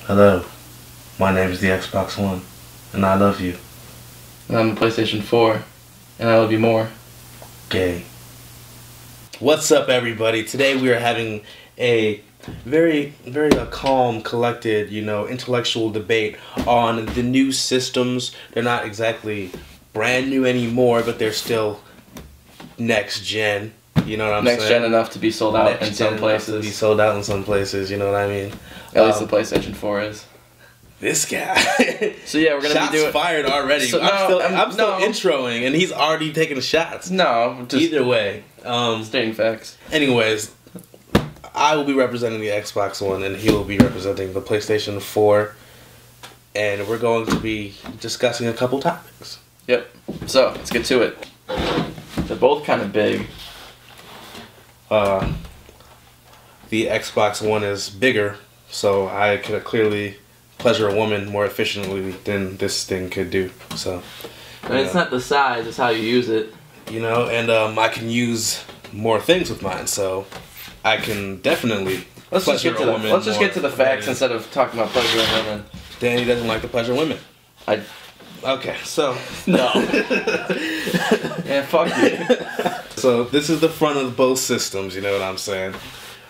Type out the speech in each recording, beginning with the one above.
Hello, my name is the Xbox One, and I love you. And I'm the PlayStation 4, and I love you more. Gay. What's up, everybody? Today we are having a very calm, collected, intellectual debate on the new systems. They're not exactly brand new anymore, but they're still next gen. You know what I'm saying? Next gen enough to be sold out in some places. To be sold out in some places, you know what I mean? At least the PlayStation 4 is. This guy. So yeah, we're gonna shots be doing. Fired already. So, I'm still introing, and he's already taking shots. No, just either way. Stating facts. Anyways, I will be representing the Xbox One, and he will be representing the PlayStation 4, and we're going to be discussing a couple topics. Yep. So let's get to it. They're both kind of big. The Xbox One is bigger, so I could clearly pleasure a woman more efficiently than this thing could do. So, and it's not the size; it's how you use it. And I can use more things with mine, so I can definitely pleasure a woman. Let's just get to the facts instead of talking about pleasuring women. Danny doesn't like to pleasure women. Okay, so no. Yeah, fuck you. So this is the front of both systems. You know what I'm saying?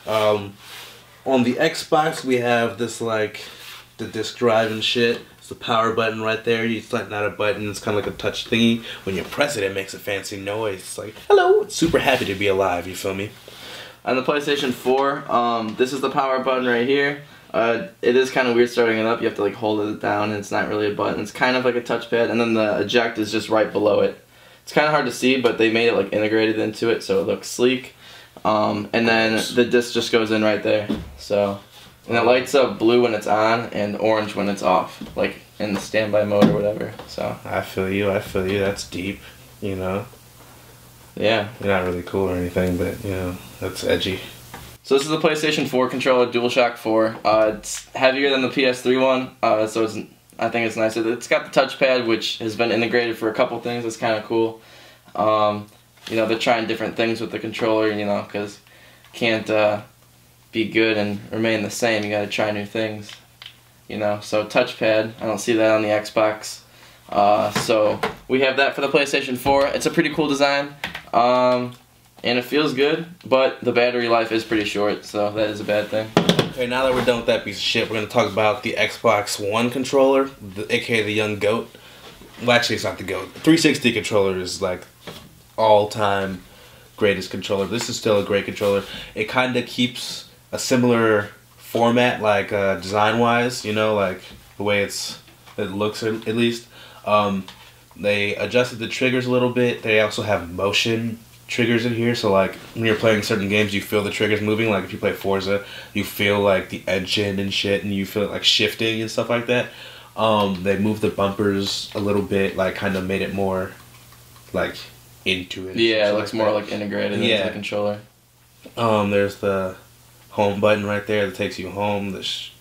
On the Xbox, we have this the disk drive and shit. It's the power button right there. It's like not a button. It's kind of like a touch thingy. When you press it, it makes a fancy noise. It's like, hello. It's super happy to be alive. You feel me? On the PlayStation 4, this is the power button right here. It is kind of weird starting it up. You have to hold it down, and it's not really a button. It's kind of like a touchpad, and then the eject is just right below it. It's kind of hard to see, but they made it integrated into it, so it looks sleek. And then the disc just goes in right there. So, and it lights up blue when it's on and orange when it's off, like in the standby mode or whatever. So I feel you. That's deep. Yeah. You're not really cool or anything, but that's edgy. So this is the PlayStation 4 controller, DualShock 4. It's heavier than the PS3 one, so I think it's nicer. It's got the touchpad, which has been integrated for a couple things. It's kind of cool. They're trying different things with the controller, because can't be good and remain the same. You got to try new things, So touchpad, I don't see that on the Xbox. So we have that for the PlayStation 4. It's a pretty cool design. And it feels good, but the battery life is pretty short, so that is a bad thing. Okay, now that we're done with that piece of shit, we're going to talk about the Xbox One controller, aka the young GOAT. Well, actually, it's not the GOAT. The 360 controller is all-time greatest controller. This is still a great controller. It kind of keeps a similar format, design-wise, the way it looks at least. They adjusted the triggers a little bit. They also have motion triggers in here, so when you're playing certain games, you feel the triggers moving. If you play Forza, you feel the engine and shit, and you feel it shifting and stuff like that. They moved the bumpers a little bit, kind of made it more into it. Yeah, it looks more integrated into the controller. There's the home button right there that takes you home. This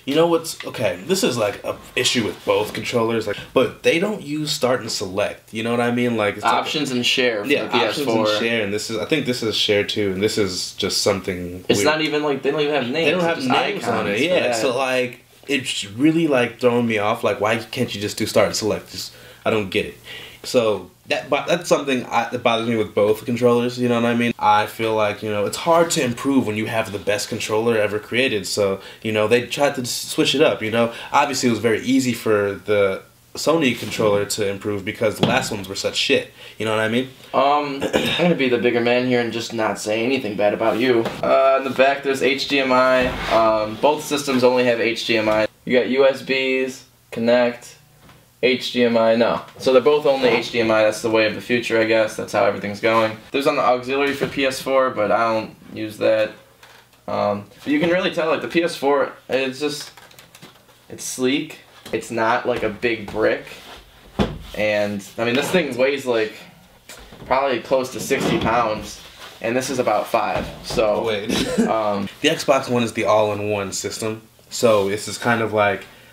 is a issue with both controllers, but they don't use start and select. You know what I mean? It's options and share for the PS4. Options and share, and I think this is share too, and this is just something it's weird. Not even they don't even have names. They don't have names on it. Yeah, so it's really throwing me off. Why can't you just do start and select? I don't get it. So that's something that bothers me with both controllers, you know what I mean? I feel it's hard to improve when you have the best controller ever created, so, they tried to switch it up, Obviously, it was very easy for the Sony controller to improve because the last ones were such shit, you know what I mean? I'm gonna be the bigger man here and just not say anything bad about you. In the back, there's HDMI. Both systems only have HDMI. You got USBs, Connect, HDMI, no. So they're both only HDMI, that's the way of the future, I guess. That's how everything's going. There's on the auxiliary for PS4, but I don't use that. But you can really tell, the PS4, it's sleek. It's not a big brick. And, this thing weighs probably close to 60 pounds. And this is about 5, so... Wait. The Xbox One is the all-in-one system. So this is kind of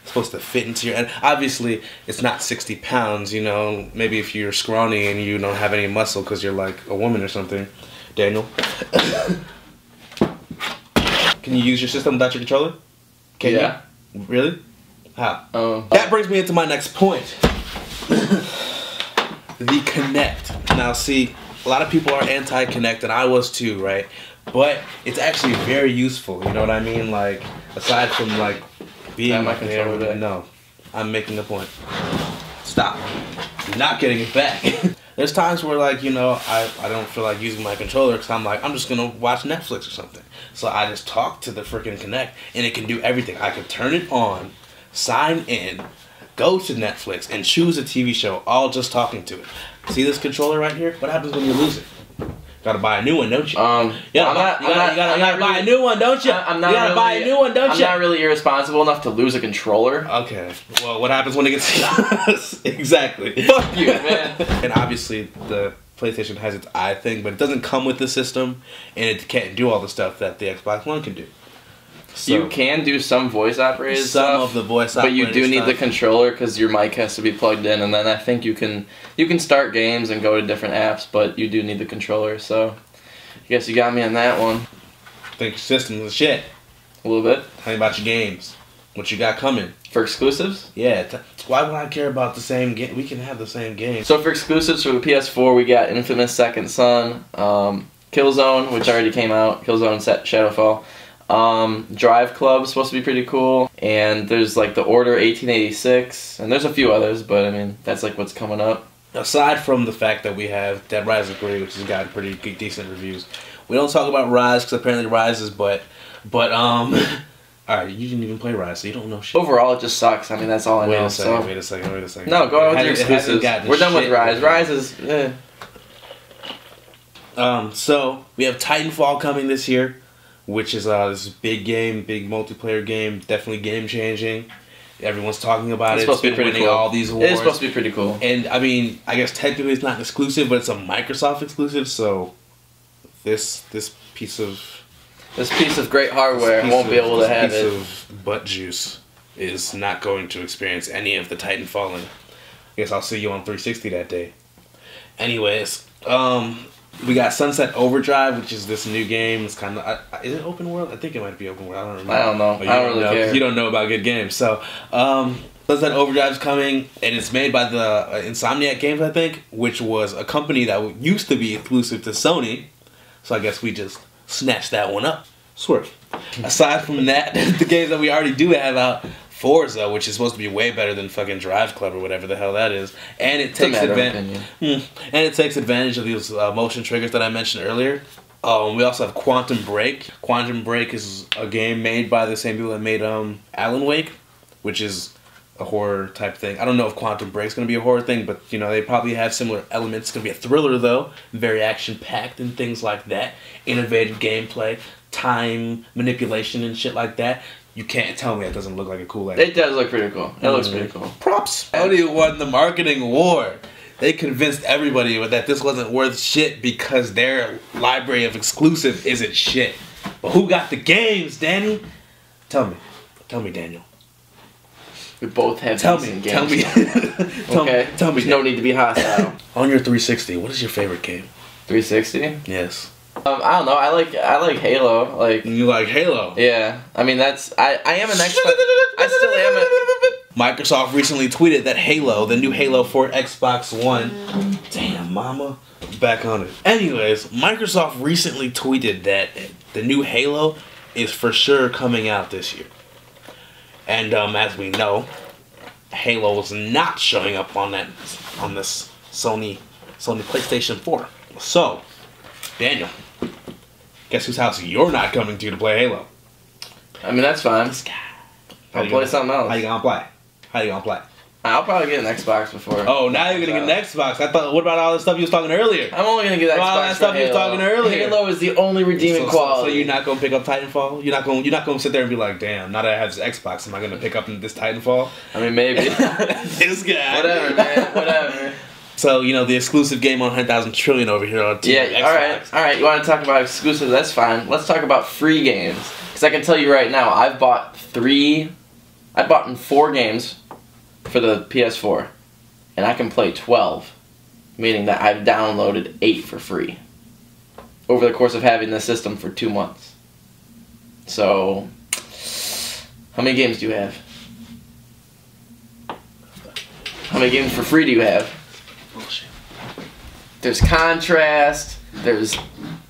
supposed to fit into your... And obviously, it's not 60 pounds, Maybe if you're scrawny and you don't have any muscle because you're a woman or something. Daniel? Can you use your system without your controller? Can yeah. you? Really? How? Oh. That brings me into my next point. The Kinect. Now, see, a lot of people are anti-Kinect, and I was too, right? But it's actually very useful. You know what I mean? Like, aside from like being my controller back? No, I'm making a point. Stop. You're not getting it back. There's times where, like, you know, I don't feel like using my controller because I'm like, I'm just gonna watch Netflix or something. So I just talk to the freaking Kinect, and it can do everything. I can turn it on, sign in, go to Netflix, and choose a TV show, all just talking to it. See this controller right here? What happens when you lose it? Gotta buy a new one, don't you? You gotta buy a new one, don't you? I'm not you gotta really, buy a new one, don't you? I'm not really irresponsible enough to lose a controller. Okay. Well, what happens when it gets exactly? Fuck you, man. And obviously, the PlayStation has its eye thing, but it doesn't come with the system, and it can't do all the stuff that the Xbox One can do. So, you can do some voice operated stuff. Some of the voice but operated you do need stuff. the controller because your mic has to be plugged in, and then I think you can start games and go to different apps, but you do need the controller. So, I guess you got me on that one. I think your system is shit. A little bit. Tell me about your games. What you got coming? For exclusives? Yeah. Why would I care about the same game? We can have the same game. So for exclusives for the PS4, we got Infamous Second Son, Killzone, which already came out, Killzone Shadowfall. Drive Club is supposed to be pretty cool, and there's like the Order 1886, and there's a few others, but I mean that's like what's coming up. Aside from the fact that we have Dead Rising 3, which has gotten pretty decent reviews, we don't talk about Rise because apparently Rise is but alright, you didn't even play Rise, so you don't know shit. Overall, it just sucks. I mean that's all I know. Wait a second. No, go on with your exclusives. We're done with Rise. Rise is. So we have Titanfall coming this year, which is this big game, big multiplayer game, definitely game changing. Everyone's talking about it. It's supposed to be pretty cool. All these awards. It is supposed to be pretty cool. And I mean, I guess technically it's not exclusive, but it's a Microsoft exclusive. So this piece of great hardware won't be able to have it. This piece of butt juice is not going to experience any of the Titanfall. And I guess I'll see you on 360 that day. Anyways, we got Sunset Overdrive, which is this new game. It's kind of is it open world? I think it might be open world. I don't remember. I don't know. I don't really care. You don't know about good games. So Sunset Overdrive's coming, and it's made by the Insomniac Games, I think, which was a company that used to be exclusive to Sony. So I guess we just snatched that one up. Swerve. Aside from that, the games that we already do have out. Forza, which is supposed to be way better than fucking Drive Club or whatever the hell that is, and it takes advantage of these motion triggers that I mentioned earlier. We also have Quantum Break. Quantum Break is a game made by the same people that made Alan Wake, which is a horror type thing. I don't know if Quantum Break's gonna be a horror thing, but you know they probably have similar elements. It's gonna be a thriller though, very action packed and things like that. Innovative gameplay, time manipulation and shit like that. You can't tell me it doesn't look like a cool game. It does look pretty cool. It looks pretty cool. Props. Sony won the marketing award. They convinced everybody that this wasn't worth shit because their library of exclusive isn't shit. But who got the games, Danny? Tell me, Daniel. We both have decent games. Tell me. Tell me. No need to be hostile. On your 360, what is your favorite game? 360? Yes. I don't know. I like Halo. Like you like Halo? Yeah. I mean that's I am an Xbox. I still am a. Microsoft recently tweeted that Halo, the new Halo for Xbox One. Damn, mama. Back on it. Anyways, Microsoft recently tweeted that the new Halo is for sure coming out this year. And as we know, Halo is not showing up on this Sony PlayStation 4. So, Daniel, guess whose house you're not coming to play Halo? I mean that's fine. I'll play something else. How you gonna play? I'll probably get an Xbox before. Oh, now you're gonna get an Xbox. I thought. What about all the stuff you was talking earlier? I'm only gonna get Xbox. All that stuff you was talking earlier. Halo is the only redeeming quality. So you're not gonna pick up Titanfall? You're not gonna sit there and be like, damn, now that I have this Xbox, am I gonna pick up this Titanfall? I mean, maybe. This guy. Whatever, man. Whatever. So you know the exclusive game on 100,000 trillion over here on Xbox. Yeah. All right. You want to talk about exclusive? That's fine. Let's talk about free games. Because I can tell you right now, I've bought 4 games for the PS4, and I can play 12, meaning that I've downloaded 8 for free over the course of having this system for 2 months. So How many games do you have? How many games for free do you have? Bullshit. There's Contrast. There's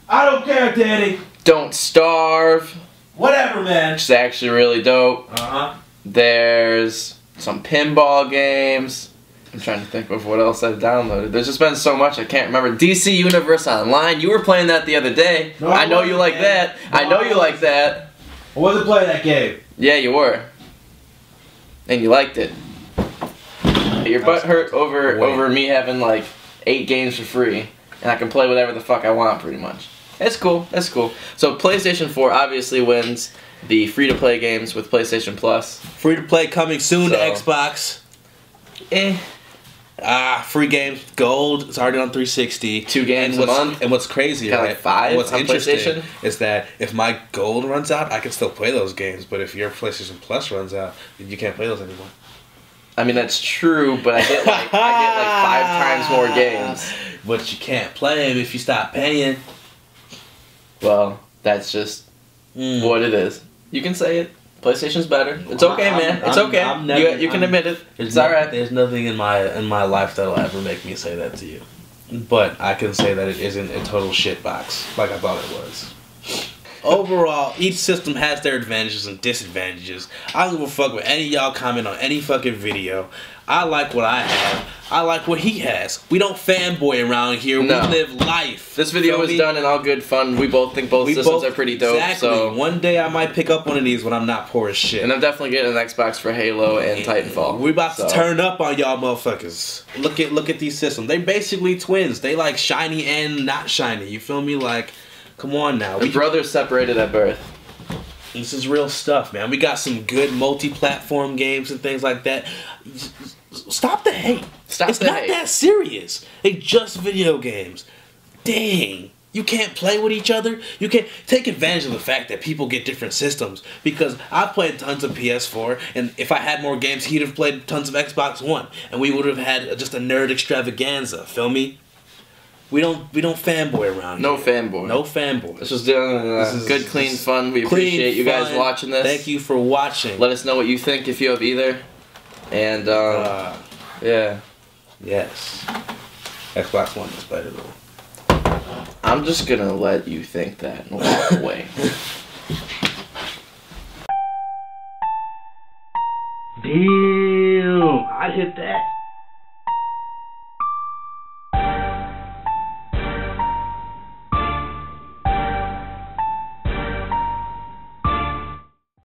I don't care, Daddy. Don't Starve, Whatever, man. which is actually really dope. Uh-huh. There's some pinball games. I'm trying to think of what else I've downloaded. There's just been so much I can't remember. DC Universe Online. You were playing that the other day. No, I know you wasn't, like man. that. No, I know I you like that. I wasn't playing that game. Yeah, you were. And you liked it. Your butt hurt over me having like 8 games for free, and I can play whatever the fuck I want pretty much. That's cool. That's cool. So PlayStation 4 obviously wins the free-to-play games with PlayStation Plus. Free to play coming soon to So- Xbox. Eh. Free games, gold. It's already on 360. 2 games and a month. And what's crazy, Kinda right? like 5 and what's on interesting PlayStation? is that if my gold runs out, I can still play those games. But if your PlayStation Plus runs out, you can't play those anymore. I mean that's true, but I get like 5 times more games. But you can't play them if you stop paying. Well, that's just what it is. You can say it. PlayStation's better. It's okay, man. It's okay. You can admit it. It's alright. There's nothing in my life that'll ever make me say that to you. But I can say that it isn't a total shitbox like I thought it was. Overall, each system has their advantages and disadvantages. I don't give a fuck what any of y'all comment on any fucking video. I like what I have. I like what he has. We don't fanboy around here. No. We live life. This video was done in all good fun. We both think both systems are pretty dope. Exactly. So. One day I might pick up one of these when I'm not poor as shit. And I'm definitely getting an Xbox for Halo and Titanfall. We're about to turn up on y'all motherfuckers. Look at these systems. They basically twins. They like shiny and not shiny. You feel me? Like, come on now. The brothers separated at birth. This is real stuff, man. We got some good multi-platform games and things like that. Stop the hate. It's not that serious. They just video games. Dang. You can't play with each other. You can't take advantage of the fact that people get different systems. Because I've played tons of PS4, and if I had more games, he'd have played tons of Xbox One, and we would have had just a nerd extravaganza. Feel me? We don't fanboy around No here. fanboy. No fanboy. This was doing good, clean fun. We appreciate you guys watching this. Thank you for watching. Let us know what you think if you have either. And yeah. Yes. Xbox One is better though. I'm just gonna let you think that and walk away. Damn, I hit that.